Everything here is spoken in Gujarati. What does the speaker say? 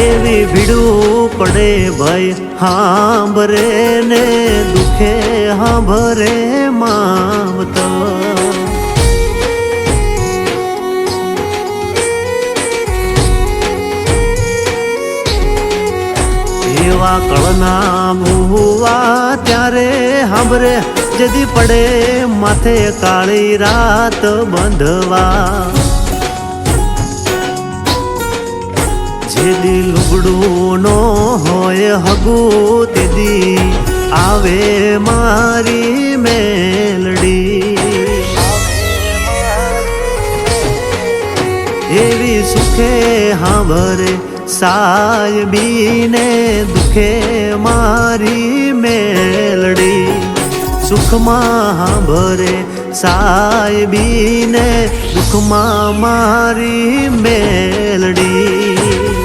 એવી ભીડું પડે ભાઈ હાંભરે ને દુખે હાંભરે માવતર એવા કળના ભૂવા ત્યારે હાંભરે જદી પડે માથે કાળી રાત બંધવા જેદી લુગડું નો હોય હગું તેદી આવે મારી મેલડી એવી સુખે હાંભરે સાયબીને દુખે મારી મેલડી સુખમાં હાંભરે સાયબીને દુખમાં મારી મેલડી